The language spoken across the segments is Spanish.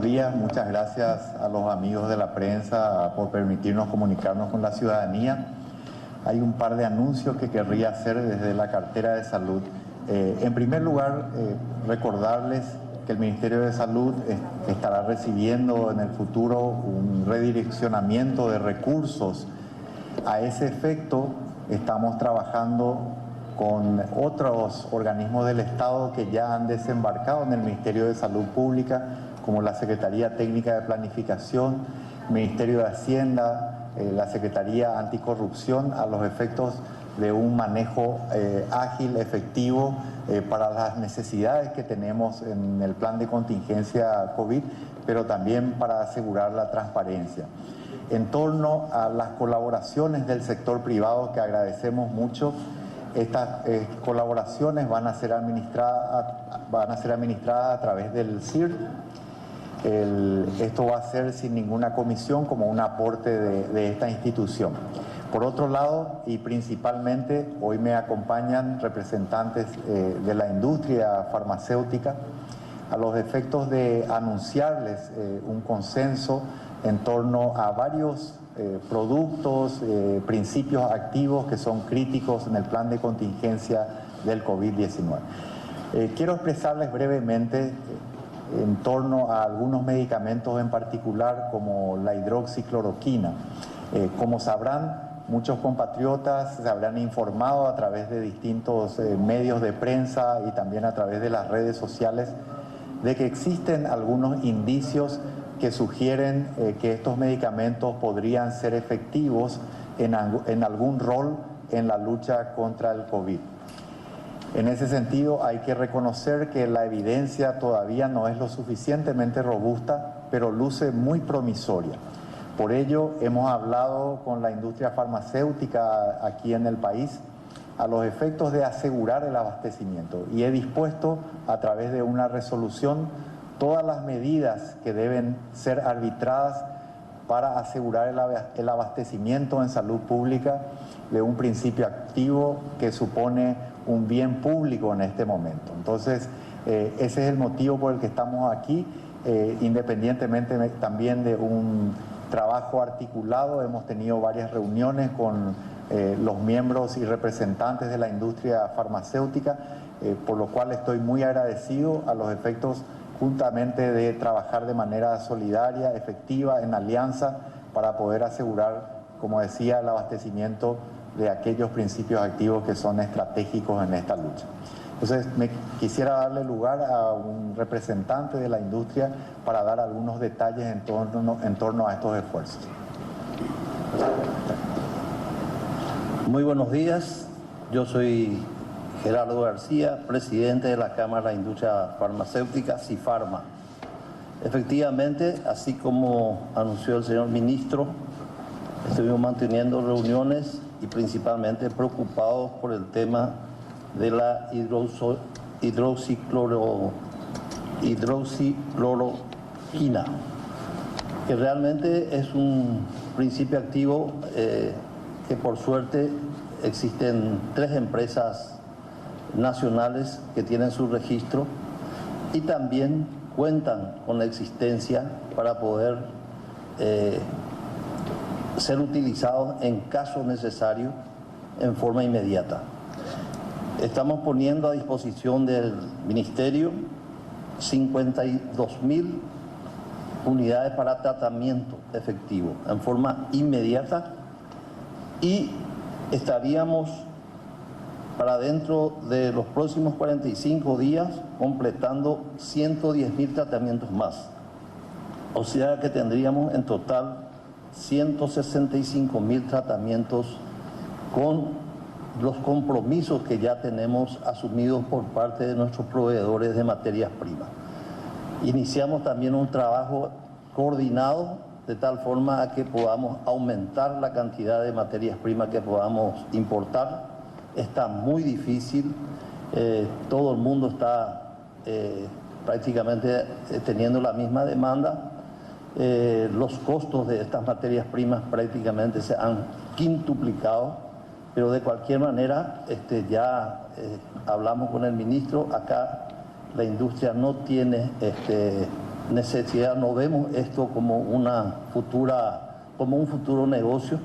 días, muchas gracias a los amigos de la prensa por permitirnos comunicarnos con la ciudadanía. Hay un par de anuncios que querría hacer desde la cartera de salud. En primer lugar, recordarles que el Ministerio de Salud estará recibiendo en el futuro un redireccionamiento de recursos. A ese efecto, estamos trabajando con otros organismos del Estado que ya han desembarcado en el Ministerio de Salud Pública, como la Secretaría Técnica de Planificación, Ministerio de Hacienda, la Secretaría Anticorrupción, a los efectos de un manejo ágil, efectivo, para las necesidades que tenemos en el plan de contingencia COVID, pero también para asegurar la transparencia. En torno a las colaboraciones del sector privado, que agradecemos mucho, estas colaboraciones van a ser administradas a través del CIR. Esto va a ser sin ninguna comisión, como un aporte de esta institución. Por otro lado, y principalmente, hoy me acompañan representantes de la industria farmacéutica, a los efectos de anunciarles un consenso en torno a varios productos, principios activos que son críticos en el plan de contingencia del COVID-19. Quiero expresarles brevemente en torno a algunos medicamentos en particular, como la hidroxicloroquina. Como sabrán, muchos compatriotas se habrán informado a través de distintos medios de prensa y también a través de las redes sociales de que existen algunos indicios que sugieren que estos medicamentos podrían ser efectivos en algún rol en la lucha contra el COVID. En ese sentido, hay que reconocer que la evidencia todavía no es lo suficientemente robusta, pero luce muy promisoria. Por ello, hemos hablado con la industria farmacéutica aquí en el país a los efectos de asegurar el abastecimiento, y he dispuesto a través de una resolución todas las medidas que deben ser arbitradas para asegurar el abastecimiento en salud pública de un principio activo que supone un bien público en este momento. Entonces, ese es el motivo por el que estamos aquí, independientemente también de un trabajo articulado. Hemos tenido varias reuniones con los miembros y representantes de la industria farmacéutica, por lo cual estoy muy agradecido a los efectos juntamente de trabajar de manera solidaria, efectiva, en alianza, para poder asegurar, como decía, el abastecimiento de aquellos principios activos que son estratégicos en esta lucha. Entonces, quisiera darle lugar a un representante de la industria para dar algunos detalles en torno a estos esfuerzos. Muy buenos días, yo soy Gerardo García, presidente de la Cámara de Industria Farmacéutica, CIFARMA. Efectivamente, así como anunció el señor ministro, estuvimos manteniendo reuniones y principalmente preocupados por el tema de la hidroxicloroquina, que realmente es un principio activo que por suerte existen 3 empresas nacionales que tienen su registro y también cuentan con la existencia para poder ser utilizados en caso necesario en forma inmediata. Estamos poniendo a disposición del Ministerio 52.000 unidades para tratamiento efectivo en forma inmediata, y estaríamos para dentro de los próximos 45 días completando 110.000 tratamientos más. O sea que tendríamos en total 165.000 tratamientos con los compromisos que ya tenemos asumidos por parte de nuestros proveedores de materias primas. Iniciamos también un trabajo coordinado de tal forma a que podamos aumentar la cantidad de materias primas que podamos importar. Está muy difícil, todo el mundo está prácticamente teniendo la misma demanda. Los costos de estas materias primas prácticamente se han quintuplicado, pero de cualquier manera ya hablamos con el ministro. Acá la industria no tiene necesidad, no vemos esto como como un futuro negocio.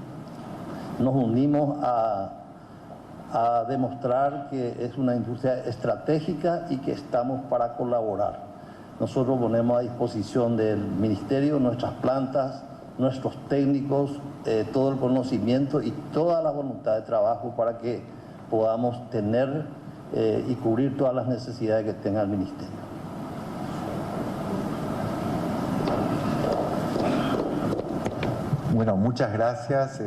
Nos unimos a demostrar que es una industria estratégica y que estamos para colaborar. Nosotros ponemos a disposición del Ministerio nuestras plantas, nuestros técnicos, todo el conocimiento y toda la voluntad de trabajo para que podamos tener y cubrir todas las necesidades que tenga el Ministerio. Bueno, muchas gracias.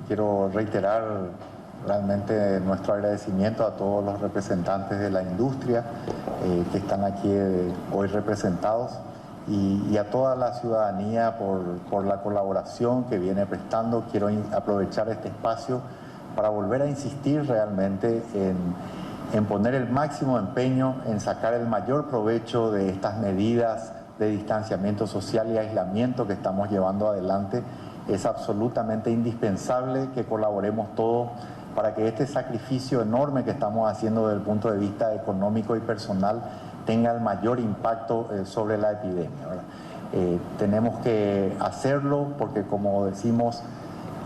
Quiero reiterar realmente nuestro agradecimiento a todos los representantes de la industria que están aquí hoy representados y a toda la ciudadanía por la colaboración que viene prestando. Quiero aprovechar este espacio para volver a insistir realmente en poner el máximo empeño en sacar el mayor provecho de estas medidas de distanciamiento social y aislamiento que estamos llevando adelante. Es absolutamente indispensable que colaboremos todos para que este sacrificio enorme que estamos haciendo desde el punto de vista económico y personal tenga el mayor impacto sobre la epidemia, ¿verdad? Tenemos que hacerlo porque, como decimos,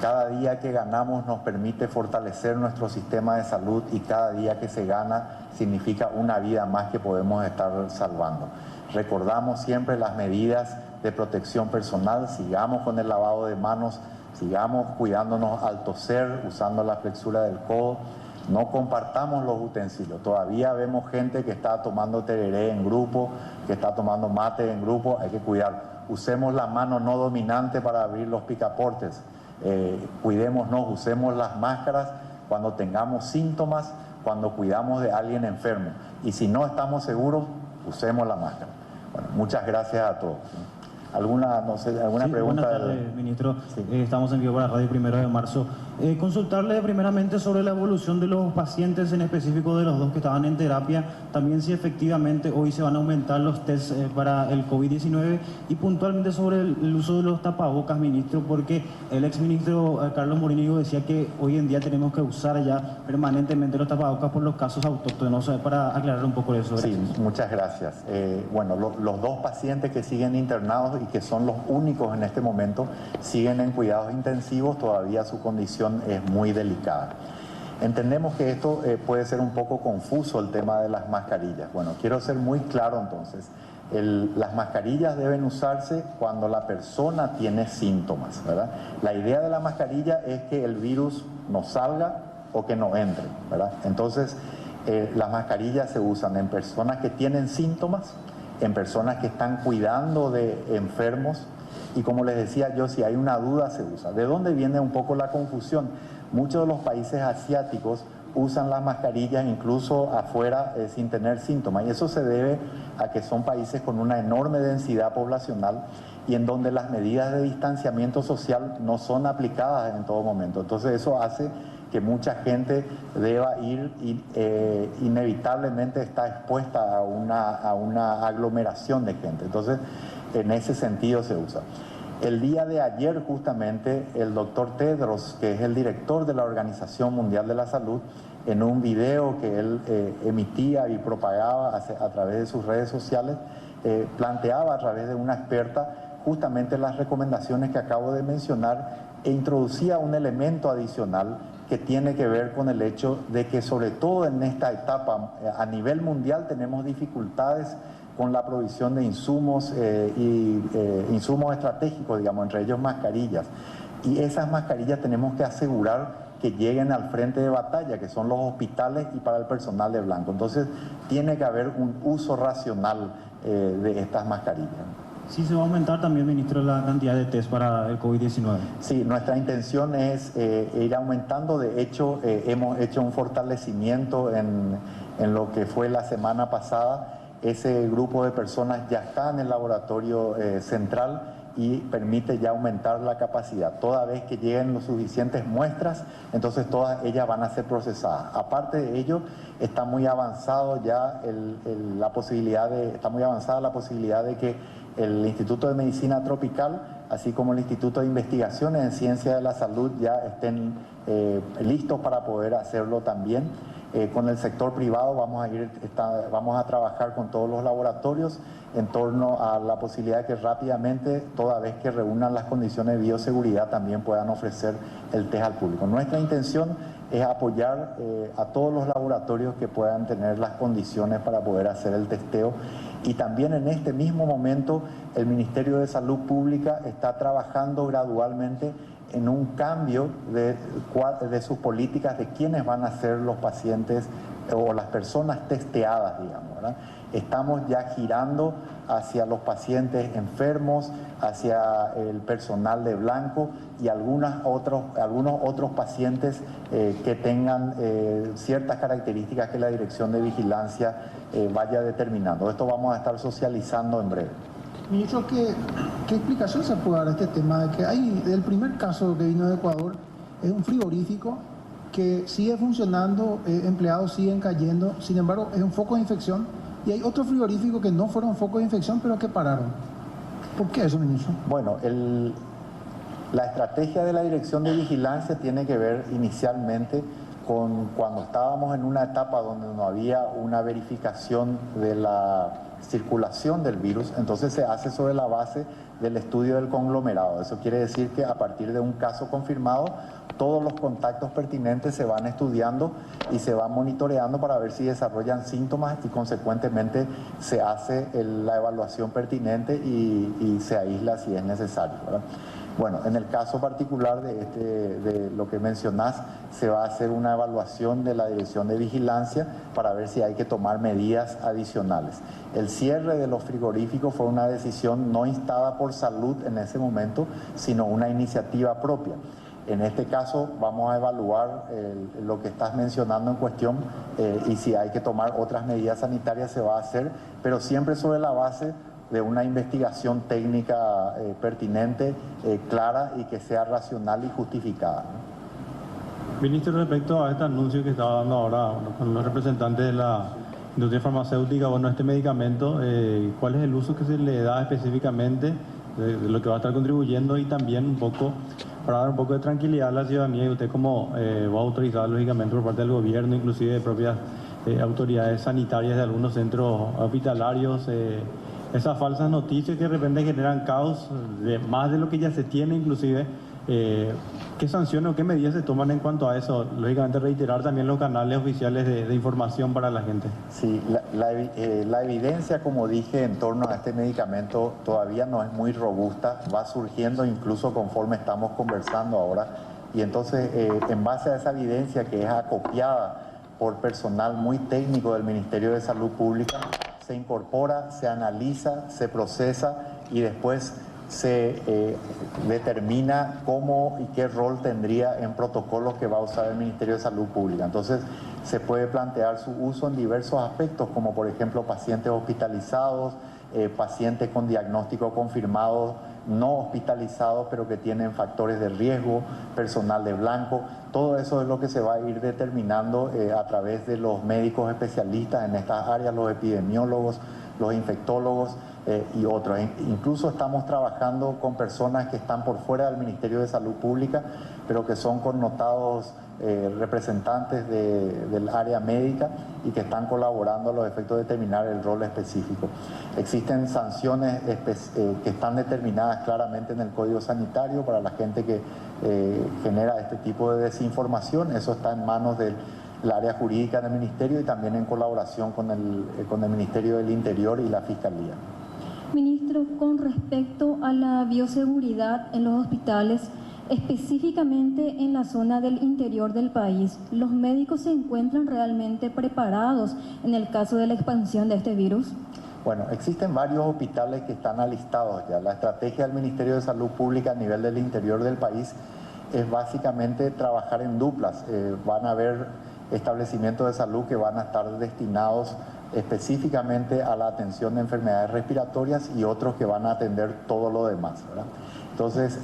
cada día que ganamos nos permite fortalecer nuestro sistema de salud y cada día que se gana significa una vida más que podemos estar salvando. Recordamos siempre las medidas de protección personal, sigamos con el lavado de manos, sigamos cuidándonos al toser, usando la flexura del codo, no compartamos los utensilios. Todavía vemos gente que está tomando tereré en grupo, que está tomando mate en grupo, hay que cuidar. Usemos la mano no dominante para abrir los picaportes, cuidémonos, usemos las máscaras cuando tengamos síntomas, cuando cuidamos de alguien enfermo. Y si no estamos seguros, usemos la máscara. Bueno, muchas gracias a todos. ¿Alguna pregunta? Buenas tardes, ministro. Sí. Estamos en vivo para Radio 1 de Marzo. Consultarle primeramente sobre la evolución de los pacientes, en específico de los dos que estaban en terapia, también si efectivamente hoy se van a aumentar los tests para el COVID-19 y puntualmente sobre el uso de los tapabocas, ministro, porque el exministro Carlos Morínigo decía que hoy en día tenemos que usar ya permanentemente los tapabocas por los casos autóctonos, para aclarar un poco eso. Sí, muchas gracias. Bueno, los dos pacientes que siguen internados y que son los únicos en este momento, siguen en cuidados intensivos, todavía su condición es muy delicada. Entendemos que esto puede ser un poco confuso, el tema de las mascarillas. Bueno, quiero ser muy claro entonces. Las mascarillas deben usarse cuando la persona tiene síntomas, ¿verdad? La idea de la mascarilla es que el virus no salga o que no entre, ¿verdad? Entonces, las mascarillas se usan en personas que tienen síntomas, en personas que están cuidando de enfermos y, como les decía yo, si hay una duda se usa. ¿De dónde viene un poco la confusión? Muchos de los países asiáticos usan las mascarillas incluso afuera sin tener síntomas, y eso se debe a que son países con una enorme densidad poblacional y en donde las medidas de distanciamiento social no son aplicadas en todo momento. Entonces eso hace que mucha gente deba ir y inevitablemente está expuesta a una aglomeración de gente. Entonces, en ese sentido se usa. El día de ayer, justamente, el doctor Tedros, que es el director de la Organización Mundial de la Salud, en un video que él emitía y propagaba a través de sus redes sociales, planteaba a través de una experta justamente las recomendaciones que acabo de mencionar e introducía un elemento adicional que tiene que ver con el hecho de que, sobre todo en esta etapa, a nivel mundial tenemos dificultades con la provisión de insumos insumos estratégicos, digamos, entre ellos mascarillas. Y esas mascarillas tenemos que asegurar que lleguen al frente de batalla, que son los hospitales y para el personal de blanco. Entonces, tiene que haber un uso racional de estas mascarillas. Sí, se va a aumentar también, ministro, la cantidad de test para el COVID-19. Sí, nuestra intención es ir aumentando. De hecho, hemos hecho un fortalecimiento en lo que fue la semana pasada. Ese grupo de personas ya está en el laboratorio central y permite ya aumentar la capacidad. Toda vez que lleguen las suficientes muestras, entonces todas ellas van a ser procesadas. Aparte de ello, está muy avanzado ya la posibilidad de que el Instituto de Medicina Tropical, así como el Instituto de Investigaciones en Ciencia de la Salud, ya estén listos para poder hacerlo también. Con el sector privado vamos a trabajar con todos los laboratorios en torno a la posibilidad de que rápidamente, toda vez que reúnan las condiciones de bioseguridad, también puedan ofrecer el test al público. Nuestra intención es apoyar a todos los laboratorios que puedan tener las condiciones para poder hacer el testeo, y también en este mismo momento el Ministerio de Salud Pública está trabajando gradualmente en un cambio de sus políticas de quiénes van a ser los pacientes o las personas testeadas, digamos, ¿verdad? Estamos ya girando hacia los pacientes enfermos, hacia el personal de blanco y algunos otros pacientes que tengan ciertas características que la Dirección de Vigilancia vaya determinando. Esto vamos a estar socializando en breve. Ministro, ¿qué explicación se puede dar a este tema de que el primer caso que vino de Ecuador es un frigorífico que sigue funcionando, empleados siguen cayendo, sin embargo es un foco de infección, y hay otros frigoríficos que no fueron foco de infección pero que pararon? ¿Por qué eso, ministro? Bueno, la estrategia de la Dirección de Vigilancia tiene que ver inicialmente con cuando estábamos en una etapa donde no había una verificación de la circulación del virus, entonces se hace sobre la base del estudio del conglomerado. Eso quiere decir que a partir de un caso confirmado, todos los contactos pertinentes se van estudiando y se van monitoreando para ver si desarrollan síntomas, y consecuentemente se hace la evaluación pertinente y se aísla si es necesario, ¿verdad? Bueno, en el caso particular de lo que mencionás, se va a hacer una evaluación de la Dirección de Vigilancia para ver si hay que tomar medidas adicionales. El cierre de los frigoríficos fue una decisión no instada por salud en ese momento, sino una iniciativa propia. En este caso vamos a evaluar lo que estás mencionando en cuestión, y si hay que tomar otras medidas sanitarias se va a hacer, pero siempre sobre la base de una investigación técnica pertinente, clara y que sea racional y justificada, ¿no? Ministro, respecto a este anuncio que estaba dando ahora con los representantes de la industria farmacéutica, bueno, este medicamento, ¿cuál es el uso que se le da específicamente, de lo que va a estar contribuyendo, y también un poco para dar un poco de tranquilidad a la ciudadanía, y usted como va a autorizar lógicamente por parte del gobierno, inclusive de propias autoridades sanitarias de algunos centros hospitalarios, esas falsas noticias que de repente generan caos, más de lo que ya se tiene inclusive? ¿Qué sanciones o qué medidas se toman en cuanto a eso? Lógicamente reiterar también los canales oficiales de información para la gente. Sí, la evidencia, como dije, en torno a este medicamento todavía no es muy robusta, va surgiendo incluso conforme estamos conversando ahora, y entonces en base a esa evidencia que es acopiada por personal muy técnico del Ministerio de Salud Pública, se incorpora, se analiza, se procesa y después se determina cómo y qué rol tendría en protocolos que va a usar el Ministerio de Salud Pública. Entonces se puede plantear su uso en diversos aspectos, como por ejemplo pacientes hospitalizados, pacientes con diagnóstico confirmado, no hospitalizados pero que tienen factores de riesgo, personal de blanco. Todo eso es lo que se va a ir determinando a través de los médicos especialistas en estas áreas, los epidemiólogos, los infectólogos y otros. Incluso estamos trabajando con personas que están por fuera del Ministerio de Salud Pública, pero que son connotados representantes del área médica y que están colaborando a los efectos de determinar el rol específico. Existen sanciones que están determinadas claramente en el Código Sanitario para la gente que genera este tipo de desinformación. Eso está en manos del área jurídica del Ministerio y también en colaboración con el Ministerio del Interior y la Fiscalía. Ministro, con respecto a la bioseguridad en los hospitales, específicamente en la zona del interior del país, ¿los médicos se encuentran realmente preparados en el caso de la expansión de este virus? Bueno, existen varios hospitales que están alistados ya. La estrategia del Ministerio de Salud Pública a nivel del interior del país es básicamente trabajar en duplas. Van a haber establecimientos de salud que van a estar destinados específicamente a la atención de enfermedades respiratorias y otros que van a atender todo lo demás, ¿verdad? Entonces,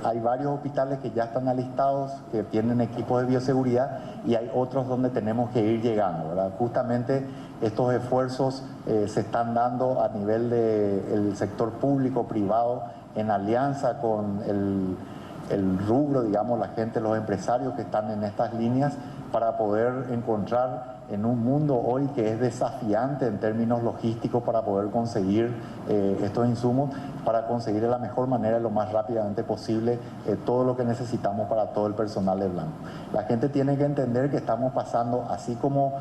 hay varios hospitales que ya están alistados, que tienen equipos de bioseguridad, y hay otros donde tenemos que ir llegando, ¿verdad? Justamente estos esfuerzos se están dando a nivel del sector público, privado, en alianza con el rubro, digamos, la gente, los empresarios que están en estas líneas, para poder encontrar en un mundo hoy que es desafiante en términos logísticos para poder conseguir estos insumos, para conseguir de la mejor manera y lo más rápidamente posible todo lo que necesitamos para todo el personal de Blanco. La gente tiene que entender que estamos pasando, así como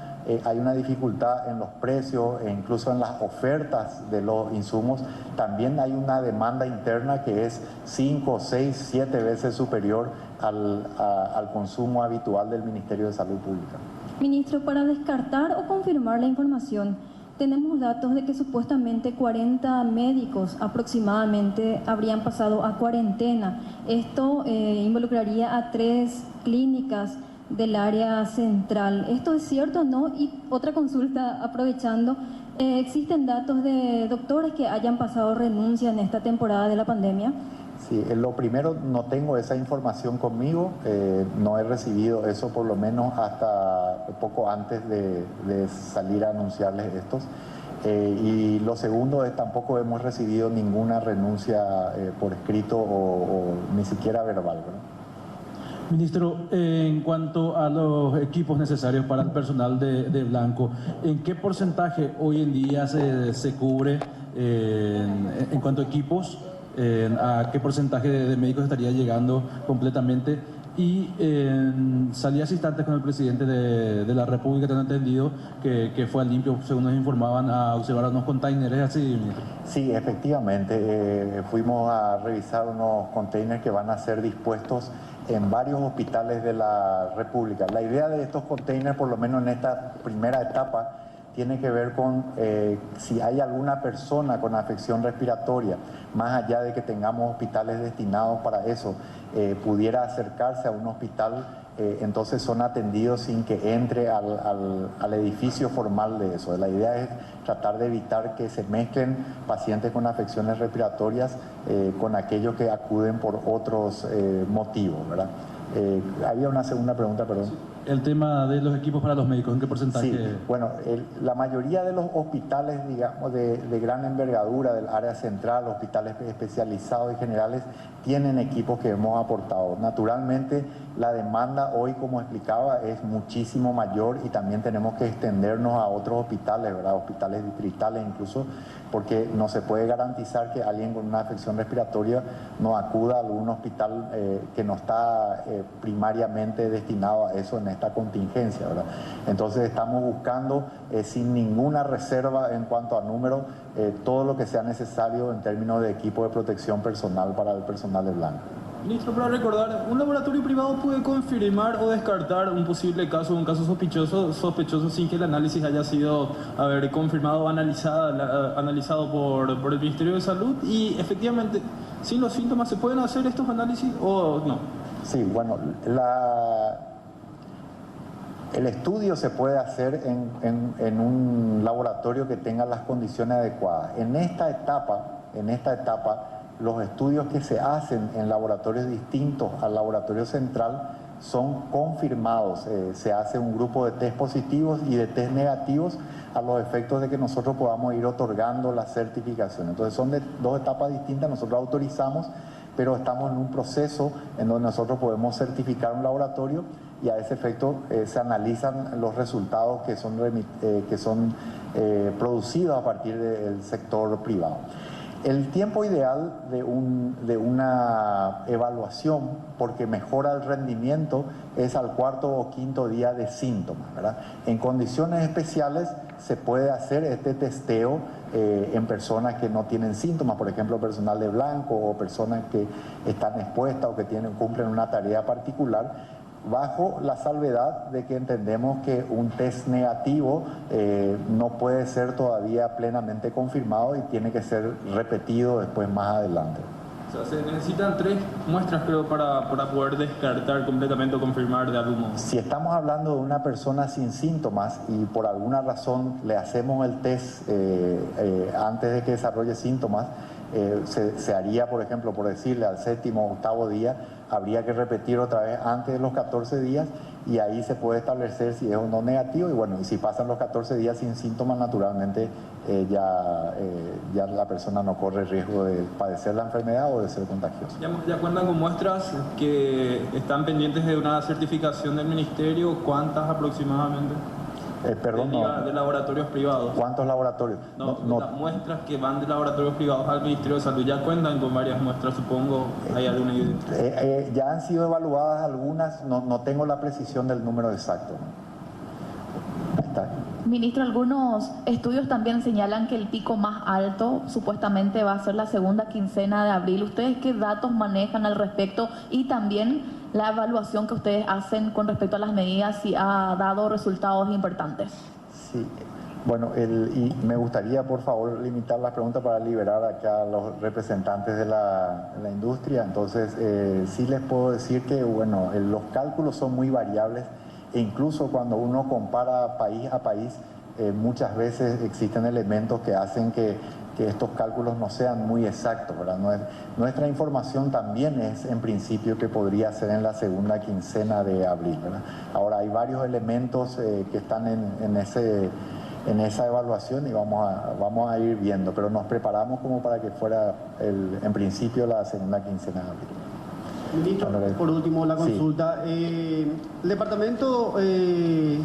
hay una dificultad en los precios e incluso en las ofertas de los insumos, también hay una demanda interna que es 5, 6, 7 veces superior al consumo habitual del Ministerio de Salud Pública. Ministro, para descartar o confirmar la información, tenemos datos de que supuestamente 40 médicos aproximadamente habrían pasado a cuarentena. Esto involucraría a 3 clínicas del área central. ¿Esto es cierto o no? Y otra consulta, aprovechando, ¿existen datos de doctores que hayan pasado renuncia en esta temporada de la pandemia? Sí, lo primero, no tengo esa información conmigo, no he recibido eso por lo menos hasta poco antes de salir a anunciarles estos. Y lo segundo es tampoco hemos recibido ninguna renuncia por escrito o ni siquiera verbal, ¿verdad? Ministro, en cuanto a los equipos necesarios para el personal de Blanco, ¿en qué porcentaje hoy en día se cubre en cuanto a equipos? ¿A qué porcentaje de médicos estaría llegando completamente? Y salí hace instantes con el presidente de la República, tengo entendido que fue al limpio, según nos informaban, a observar unos containers, ¿así, ministro? Sí, efectivamente, fuimos a revisar unos containers que van a ser dispuestos en varios hospitales de la República. La idea de estos containers, por lo menos en esta primera etapa, tiene que ver con si hay alguna persona con afección respiratoria, más allá de que tengamos hospitales destinados para eso, pudiera acercarse a un hospital, entonces son atendidos sin que entre al edificio formal de eso. La idea es tratar de evitar que se mezclen pacientes con afecciones respiratorias con aquellos que acuden por otros motivos, ¿verdad? Había una segunda pregunta, perdón. El tema de los equipos para los médicos, ¿en qué porcentaje? Sí, bueno, la mayoría de los hospitales, digamos, de gran envergadura del área central, hospitales especializados y generales, tienen equipos que hemos aportado. Naturalmente, la demanda hoy, como explicaba, es muchísimo mayor y también tenemos que extendernos a otros hospitales, ¿verdad? Hospitales distritales incluso, porque no se puede garantizar que alguien con una afección respiratoria no acuda a algún hospital que no está primariamente destinado a eso en esta contingencia, ¿verdad? Entonces estamos buscando sin ninguna reserva en cuanto a número todo lo que sea necesario en términos de equipo de protección personal para el personal de Blanco. Ministro, para recordar, ¿un laboratorio privado puede confirmar o descartar un posible caso, un caso sospechoso sin que el análisis haya sido confirmado o analizado por el Ministerio de Salud? Y efectivamente, sin los síntomas, ¿se pueden hacer estos análisis o no? Sí, bueno, el estudio se puede hacer en un laboratorio que tenga las condiciones adecuadas. En esta etapa, los estudios que se hacen en laboratorios distintos al laboratorio central son confirmados. Se hace un grupo de test positivos y de test negativos a los efectos de que nosotros podamos ir otorgando la certificación. Entonces son de 2 etapas distintas, nosotros autorizamos, pero estamos en un proceso en donde nosotros podemos certificar un laboratorio y a ese efecto se analizan los resultados que son producidos a partir del sector privado. El tiempo ideal de una evaluación, porque mejora el rendimiento, es al 4.º o 5.º día de síntomas, ¿verdad? En condiciones especiales se puede hacer este testeo en personas que no tienen síntomas, por ejemplo, personal de Blanco o personas que están expuestas o que cumplen una tarea particular, bajo la salvedad de que entendemos que un test negativo no puede ser todavía plenamente confirmado y tiene que ser repetido después más adelante. O sea, se necesitan 3 muestras, creo, para poder descartar completamente o confirmar de algún modo. Si estamos hablando de una persona sin síntomas y por alguna razón le hacemos el test antes de que desarrolle síntomas, se haría, por ejemplo, por decirle, al 7.º o 8.º día, habría que repetir otra vez antes de los 14 días y ahí se puede establecer si es o no negativo y bueno, y si pasan los 14 días sin síntomas, naturalmente ya la persona no corre riesgo de padecer la enfermedad o de ser contagiosa. ¿Ya cuentan con muestras que están pendientes de una certificación del Ministerio? ¿Cuántas aproximadamente? Perdón, no. De laboratorios privados. ¿Cuántos laboratorios? Las muestras que van de laboratorios privados al Ministerio de Salud ya cuentan con varias muestras, supongo. ¿Hay alguna idea? Ya han sido evaluadas algunas, no tengo la precisión del número exacto. Ahí está. Ministro, algunos estudios también señalan que el pico más alto supuestamente va a ser la segunda quincena de abril. ¿Ustedes qué datos manejan al respecto? Y también la evaluación que ustedes hacen con respecto a las medidas, si ha dado resultados importantes. Sí, bueno, y me gustaría por favor limitar las preguntas para liberar acá a los representantes de la industria. Entonces, sí les puedo decir que, bueno, los cálculos son muy variables. E incluso cuando uno compara país a país, muchas veces existen elementos que hacen que estos cálculos no sean muy exactos, ¿verdad? Nuestra información también es en principio que podría ser en la segunda quincena de abril, ¿verdad? Ahora hay varios elementos que están en esa evaluación y vamos a ir viendo, pero nos preparamos como para que fuera en principio la segunda quincena de abril. Ministro, por último, la consulta. Sí. El Departamento de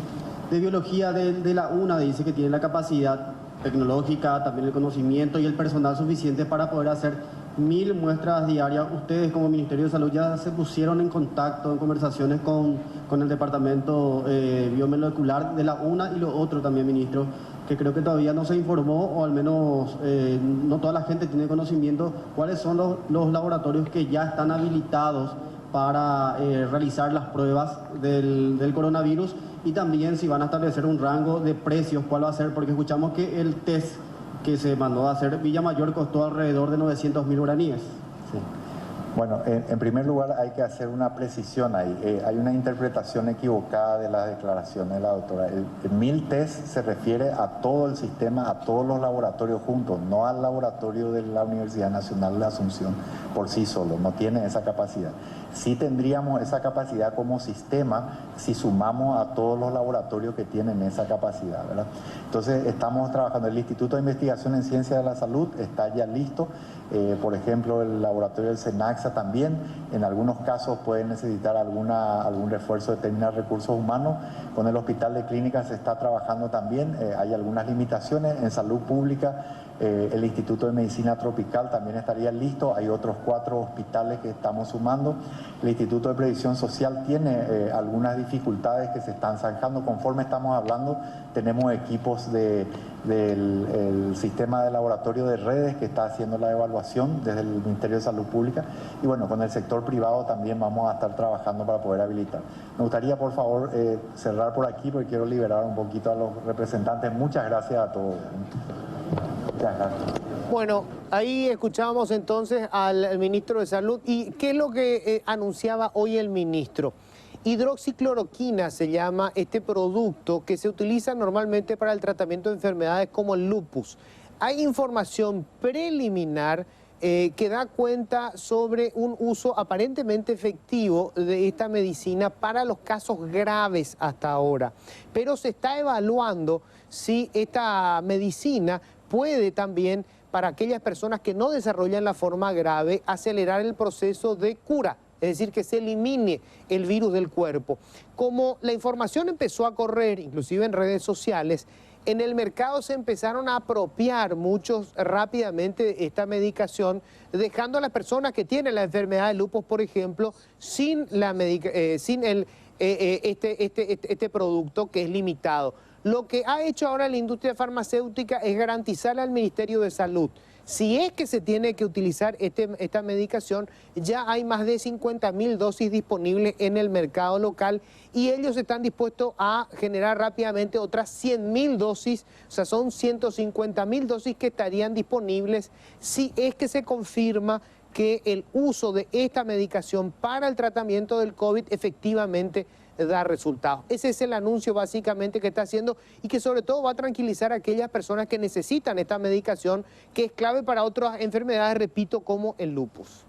Biología de la UNA dice que tiene la capacidad tecnológica, también el conocimiento y el personal suficiente para poder hacer 1000 muestras diarias. Ustedes como Ministerio de Salud ya se pusieron en contacto, en conversaciones con el Departamento Biomolecular de la UNA y lo otro también, ministro, que creo que todavía no se informó, o al menos no toda la gente tiene conocimiento, cuáles son los laboratorios que ya están habilitados para realizar las pruebas del coronavirus, y también si van a establecer un rango de precios, cuál va a ser, porque escuchamos que el test que se mandó a hacer Villamayor costó alrededor de 900.000 guaraníes. Sí. Bueno, en primer lugar hay que hacer una precisión ahí. Hay una interpretación equivocada de las declaraciones de la doctora. El 1000 test se refiere a todo el sistema, a todos los laboratorios juntos, no al laboratorio de la Universidad Nacional de Asunción por sí solo, no tiene esa capacidad. Sí tendríamos esa capacidad como sistema si sumamos a todos los laboratorios que tienen esa capacidad, ¿verdad? Entonces estamos trabajando, el Instituto de Investigación en Ciencia de la Salud está ya listo, por ejemplo el laboratorio del SENAXA también, en algunos casos pueden necesitar algún refuerzo de términos de recursos humanos. Con el Hospital de Clínicas se está trabajando también, hay algunas limitaciones. En salud pública el Instituto de Medicina Tropical también estaría listo, hay otros 4 hospitales que estamos sumando. El Instituto de Previsión Social tiene algunas dificultades que se están zanjando. Conforme estamos hablando, tenemos equipos del sistema de laboratorio de redes que está haciendo la evaluación desde el Ministerio de Salud Pública, y bueno, con el sector privado también vamos a estar trabajando para poder habilitar. Me gustaría por favor cerrar por aquí porque quiero liberar un poquito a los representantes. Muchas gracias a todos. Muchas gracias. Bueno, ahí escuchábamos entonces al ministro de Salud. ¿Y qué es lo que anunciaba hoy el ministro? Hidroxicloroquina se llama este producto que se utiliza normalmente para el tratamiento de enfermedades como el lupus. Hay información preliminar que da cuenta sobre un uso aparentemente efectivo de esta medicina para los casos graves hasta ahora. Pero se está evaluando si esta medicina puede también, para aquellas personas que no desarrollan la forma grave, acelerar el proceso de cura. Es decir, que se elimine el virus del cuerpo. Como la información empezó a correr, inclusive en redes sociales, en el mercado se empezaron a apropiar muchos rápidamente de esta medicación, dejando a las personas que tienen la enfermedad de lupus, por ejemplo, sin este producto que es limitado. Lo que ha hecho ahora la industria farmacéutica es garantizarle al Ministerio de Salud, si es que se tiene que utilizar esta medicación, ya hay más de 50.000 dosis disponibles en el mercado local y ellos están dispuestos a generar rápidamente otras 100.000 dosis, o sea, son 150.000 dosis que estarían disponibles si es que se confirma que el uso de esta medicación para el tratamiento del COVID efectivamente da resultados. Ese es el anuncio básicamente que está haciendo y que sobre todo va a tranquilizar a aquellas personas que necesitan esta medicación, que es clave para otras enfermedades, repito, como el lupus.